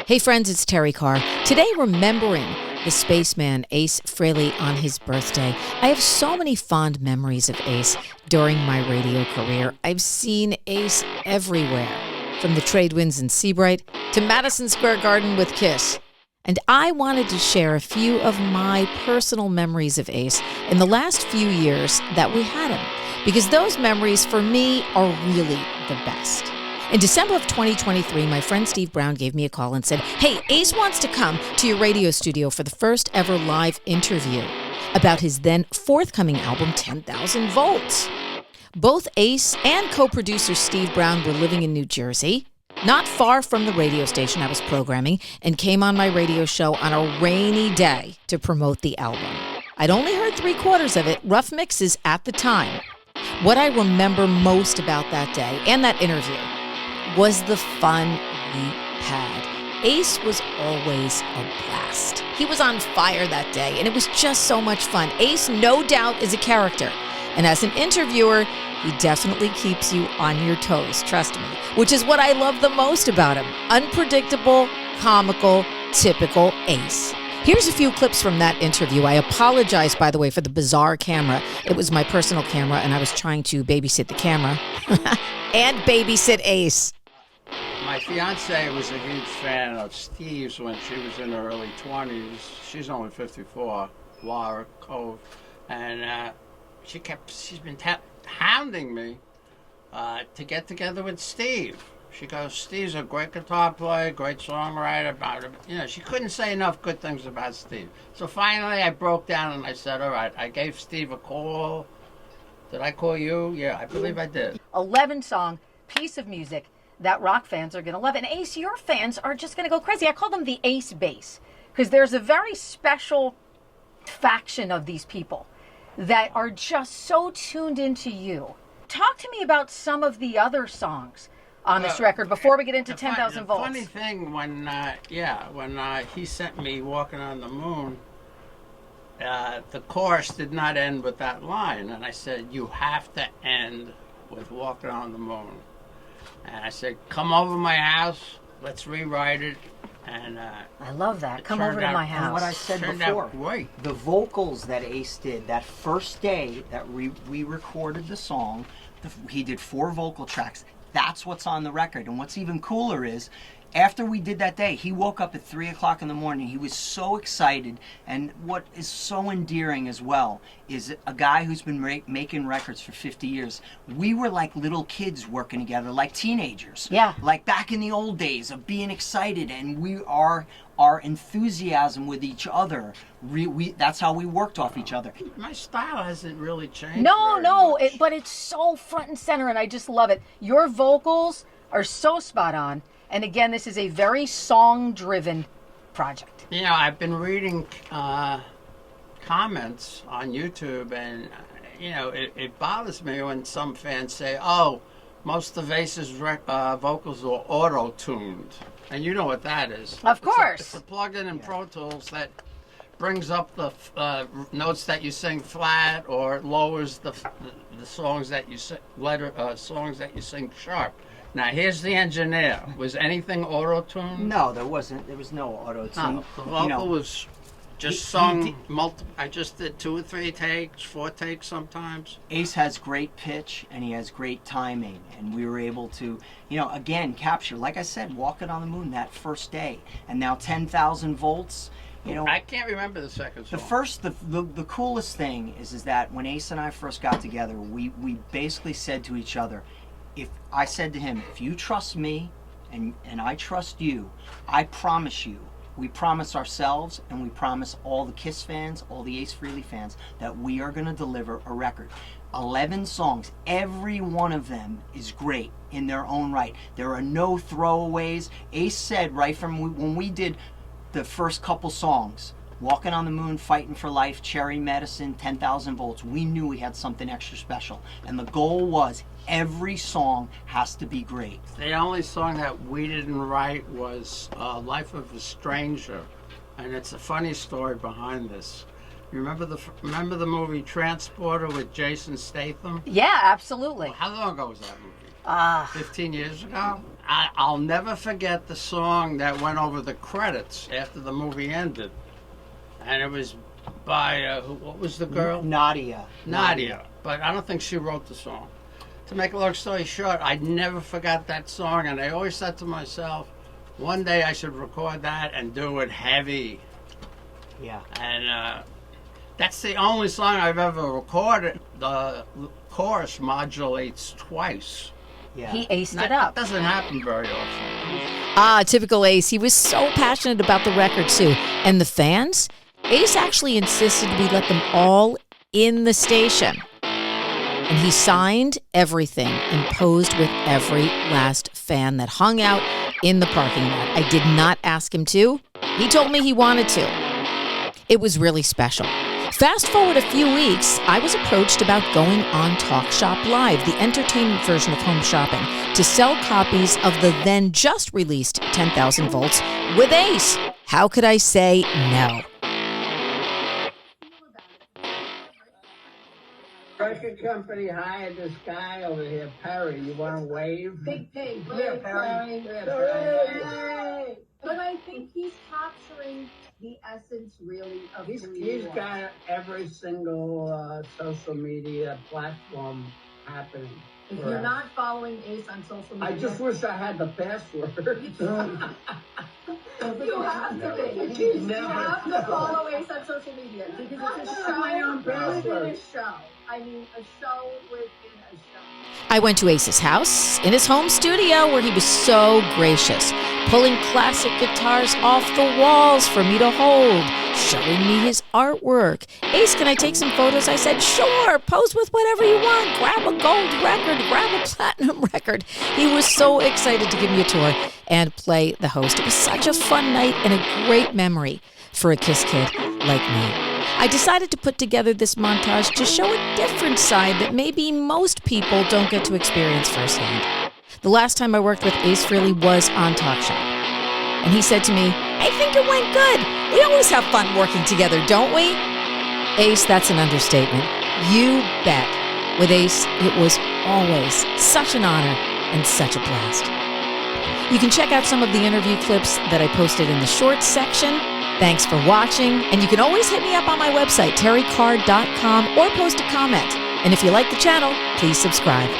Hey friends, it's Terrie Carr. Today, remembering the spaceman Ace Frehley on his birthday. I have so many fond memories of Ace during my radio career. I've seen Ace everywhere, from the trade winds in Seabright to Madison Square Garden with Kiss. And I wanted to share a few of my personal memories of Ace in the last few years that we had him, because those memories for me are really the best. In December of 2023, my friend Steve Brown gave me a call and said, "Hey, Ace wants to come to your radio studio for the first ever live interview about his then forthcoming album, 10,000 Volts." Both Ace and co-producer Steve Brown were living in New Jersey, not far from the radio station I was programming, and came on my radio show on a rainy day to promote the album. I'd only heard 3/4 of it, rough mixes at the time. What I remember most about that day and that interview was the fun we had. Ace was always a blast. He was on fire that day, and it was just so much fun. Ace, no doubt, is a character. And as an interviewer, he definitely keeps you on your toes, trust me, which is what I love the most about him. Unpredictable, comical, typical Ace. Here's a few clips from that interview. I apologize, by the way, for the bizarre camera. It was my personal camera, and I was trying to babysit the camera and babysit Ace. My fiance was a huge fan of Steve's when she was in her early 20s. She's only 54, Laura Cove. And she's been hounding me to get together with Steve. She goes, "Steve's a great guitar player, great songwriter." About him. You know, she couldn't say enough good things about Steve. So finally I broke down and I said, all right, I gave Steve a call. Did I call you? Yeah, I believe I did. 11-song piece of music that rock fans are going to love. And Ace, your fans are just going to go crazy. I call them the Ace base because there's a very special faction of these people that are just so tuned into you. Talk to me about some of the other songs on this record before we get into 10,000 Volts. The funny thing, when he sent me Walking on the Moon, the chorus did not end with that line. And I said, you have to end with Walking on the Moon. And I said, come over my house, let's rewrite it. And I love that. Come over to my house. And what I said before, the vocals that Ace did that first day that we recorded the song, he did 4 vocal tracks. That's what's on the record. And what's even cooler is, after we did that day, he woke up at 3 o'clock in the morning. He was so excited. And what is so endearing as well is a guy who's been making records for 50 years. We were like little kids working together, like teenagers. Yeah. Like back in the old days of being excited. And our enthusiasm with each other, that's how we worked off each other. My style hasn't really changed. No, but it's so front and center, and I just love it. Your vocals are so spot on. And again, this is a very song-driven project. You know, I've been reading comments on YouTube, and, you know, it bothers me when some fans say, oh, most of Ace's vocals are auto-tuned. And you know what that is. Of course. It's a plug-in in Pro Tools that brings up the notes that you sing flat, or lowers the songs that you sing, songs that you sing sharp. Now, here's the engineer. Was anything auto-tuned? No, there wasn't. There was no auto-tune. No, the vocal was just sung multiple. I just did 2 or 3 takes, 4 takes sometimes. Ace has great pitch and he has great timing, and we were able to, you know, again, capture, like I said, Walking on the Moon that first day, and now 10,000 Volts. You know, I can't remember the second song. The coolest thing is that when Ace and I first got together, we basically said to each other, if I said to him, if you trust me and I trust you, I promise you, we promise ourselves and we promise all the Kiss fans, all the Ace Frehley fans, that we are going to deliver a record. 11 songs, every one of them is great in their own right. There are no throwaways. Ace said right from when we did the first couple songs, Walking on the Moon, Fighting for Life, Cherry Medicine, 10,000 Volts, we knew we had something extra special. And the goal was every song has to be great. The only song that we didn't write was Life of a Stranger. And it's a funny story behind this. You remember the movie Transporter with Jason Statham? Yeah, absolutely. Well, how long ago was that movie? 15 years ago? I'll never forget the song that went over the credits after the movie ended. And it was by, what was the girl? Nadia. But I don't think she wrote the song. To make a long story short, I never forgot that song, and I always said to myself, one day I should record that and do it heavy. Yeah. And that's the only song I've ever recorded. The chorus modulates twice. Yeah. He aced it up. That doesn't happen very often. Ah, typical Ace. He was so passionate about the record, too. And the fans? Ace actually insisted we let them all in the station. And he signed everything and posed with every last fan that hung out in the parking lot. I did not ask him to. He told me he wanted to. It was really special. Fast forward a few weeks, I was approached about going on Talk Shop Live, the entertainment version of Home Shopping, to sell copies of the then just released 10,000 Volts with Ace. How could I say no? Record company hired this guy over here, Terrie. You want to wave? Big Pig. Yeah, Terrie. Terrie. But I think he's capturing the essence, really, of He's who you are. got every single social media platform happening. If for you're us. not following Ace on social media, I just wish I had the password. you have to be. You have to follow Ace on social media because it's a show My own within password. a show. I mean, a show within a show. I went to Ace's house in his home studio where he was so gracious, pulling classic guitars off the walls for me to hold, showing me his artwork. Ace, can I take some photos? I said, sure, pose with whatever you want. Grab a gold record, grab a platinum record. He was so excited to give me a tour and play the host. It was such a fun night and a great memory for a KISS kid like me. I decided to put together this montage to show a different side that maybe most people don't get to experience firsthand. The last time I worked with Ace Frehley was on Talk Shop. And he said to me, I think it went good. We always have fun working together, don't we? Ace, that's an understatement. You bet. With Ace, it was always such an honor and such a blast. You can check out some of the interview clips that I posted in the shorts section. Thanks for watching, and you can always hit me up on my website, terriecarr.com, or post a comment. And if you like the channel, please subscribe.